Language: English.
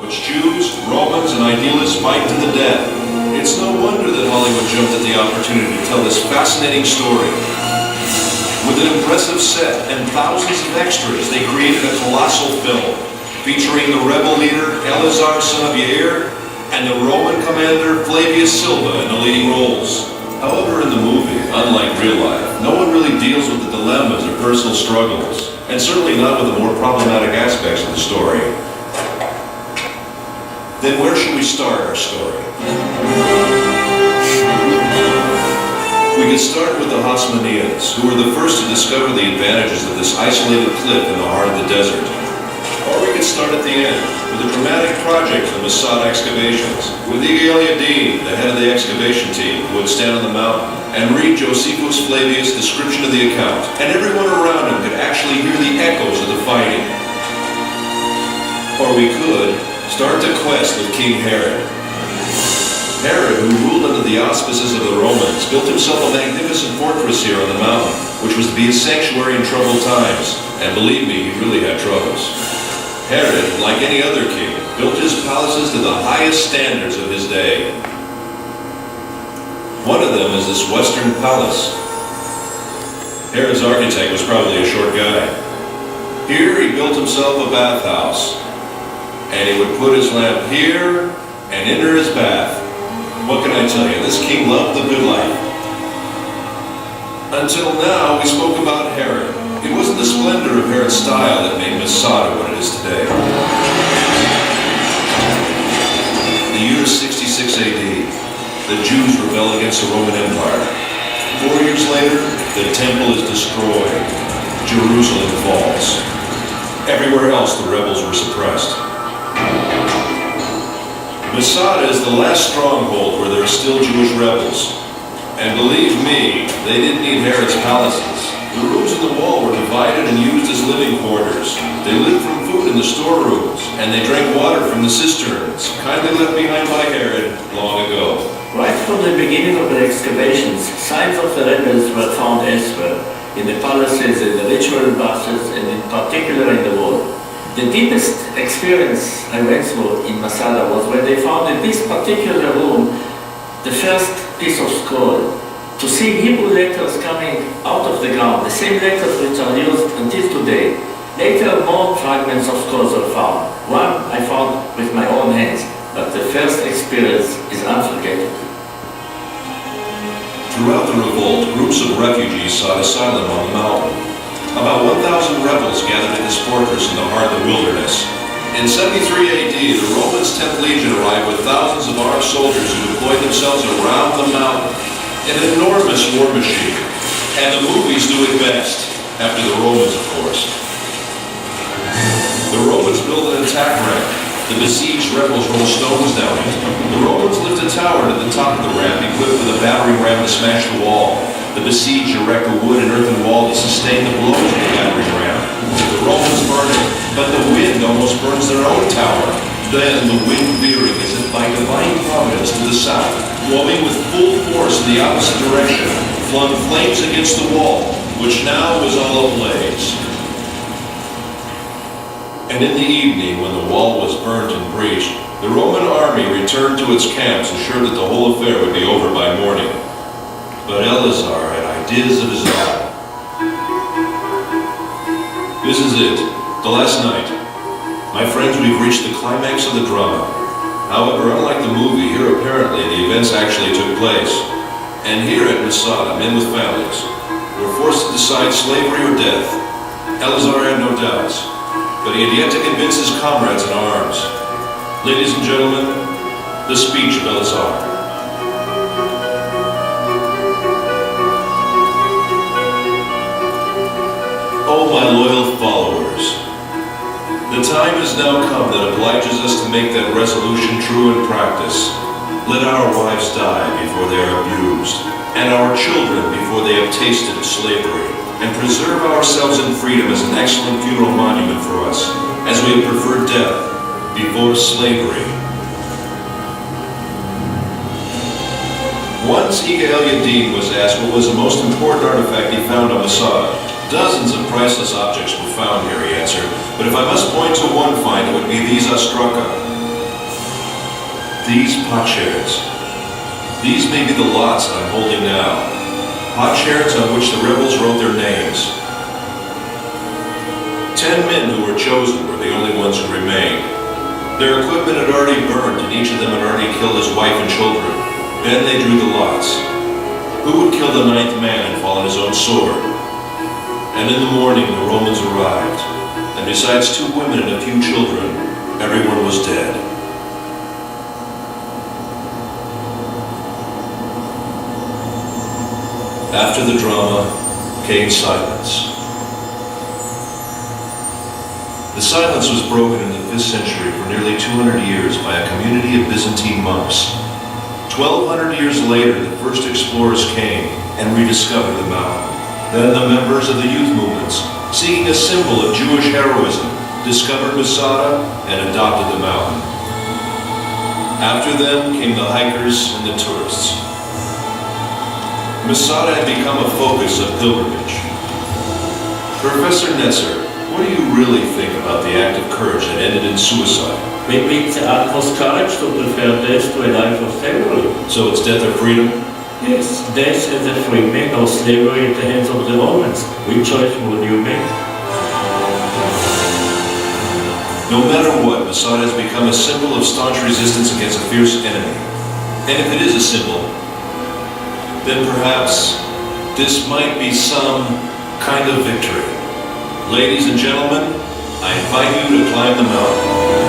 which Jews, Romans, and idealists fight to the death. It's no wonder that Hollywood jumped at the opportunity to tell this fascinating story. With an impressive set and thousands of extras, they created a colossal film featuring the rebel leader Eleazar, son of Yair, and the Roman commander Flavius Silva in the leading roles. However, in the movie, unlike real life, no one really deals with the dilemmas or personal struggles, and certainly not with the more problematic aspects of the story. Then where should we start our story? We could start with the Hasmoneans, who were the first to discover the advantages of this isolated cliff in the heart of the desert. Or we could start at the end, with a dramatic project of the Masada excavations, with isreal, the head of the excavation team, who would stand on the mountain and read Josephus Flavius' description of the account, and everyone around him could actually hear the echoes of the fighting. Or we could start the quest with King Herod. Herod, who ruled under the auspices of the Romans, built himself a magnificent fortress here on the mountain, which was to be his sanctuary in troubled times. And believe me, he really had troubles. Herod, like any other king, built his palaces to the highest standards of his day. One of them is this Western palace. Herod's architect was probably a short guy. Here he built himself a bathhouse, and he would put his lamp here and enter his bath. What can I tell you? This king loved the good life. Until now, we spoke about Herod. It wasn't the splendor of Herod's style that made Masada what it is today. The year 66 AD, the Jews rebel against the Roman Empire. 4 years later, the temple is destroyed. Jerusalem falls. Everywhere else, the rebels were suppressed. Masada is the last stronghold where there are still Jewish rebels. And believe me, they didn't need Herod's palaces. The rooms in the wall were divided and used as living quarters. They lived from food in the storerooms, and they drank water from the cisterns, kindly left behind by Herod long ago. Right from the beginning of the excavations, signs of the rebels were found elsewhere, in the palaces, in the ritual baths, and in particular in the wall. The deepest experience I went through in Masada was when they found in this particular room the first piece of scroll. To see Hebrew letters coming out of the ground, the same letters which are used until today. Later, more fragments of scrolls were found. One I found with my own hands, but the first experience is unforgettable. Throughout the revolt, groups of refugees sought asylum on the mountain. About 1,000 rebels gathered in this fortress in the heart of the wilderness. In 73 AD, the Romans' 10th Legion arrived with thousands of armed soldiers who deployed themselves around the mountain. An enormous war machine. And the movies do it best, after the Romans, of course. The Romans built an attack ramp. The besieged rebels rolled stones down it. The Romans lift a tower to the top of the ramp, equipped with a battering ram to smash the wall. The besieged erect a wood and earthen wall to sustain the blows of the battering ram. The Romans burn it, but the wind almost burns their own tower. Then the wind veering as if by divine providence to the south, blowing with full force in the opposite direction, flung flames against the wall, which now was all ablaze. And in the evening, when the wall was burnt and breached, the Roman army returned to its camps, assured that the whole affair would be over by morning. But Eleazar had ideas of his own. This is it, the last night. My friends, we've reached the climax of the drama. However, unlike the movie, here apparently the events actually took place. And here at Masada, men with families were forced to decide slavery or death. Eleazar had no doubts, but he had yet to convince his comrades in arms. Ladies and gentlemen, the speech of Eleazar. Oh, my loyal followers, the time has now come that obliges us to make that resolution true in practice. Let our wives die before they are abused, and our children before they have tasted slavery, and preserve ourselves in freedom as an excellent funeral monument for us, as we have preferred death before slavery. Once isreal was asked what was the most important artifact he found on Masada. Dozens of priceless objects were found here, he answered, but if I must point to one find, it would be these ostraka. These potsherds. These may be the lots I'm holding now. Potsherds on which the rebels wrote their names. 10 men who were chosen were the only ones who remained. Their equipment had already burnt, and each of them had already killed his wife and children. Then they drew the lots. Who would kill the 9th man and fall on his own sword? And in the morning the Romans arrived, and besides 2 women and a few children, everyone was dead. After the drama came silence. The silence was broken in the 5th century for nearly 200 years by a community of Byzantine monks. 1,200 years later, the first explorers came and rediscovered the mountain. Then the members of the youth movements, seeking a symbol of Jewish heroism, discovered Masada and adopted the mountain. After them came the hikers and the tourists. Masada had become a focus of pilgrimage. Professor Nesser, what do you really think about the act of courage that ended in suicide? Maybe it's the utmost courage to prefer death to a life of slavery. So it's death or freedom? Yes, death as a free man or slavery at the hands of the Romans. Which choice would you make? No matter what, Masada has become a symbol of staunch resistance against a fierce enemy. And if it is a symbol, then perhaps this might be some kind of victory. Ladies and gentlemen, I invite you to climb the mountain.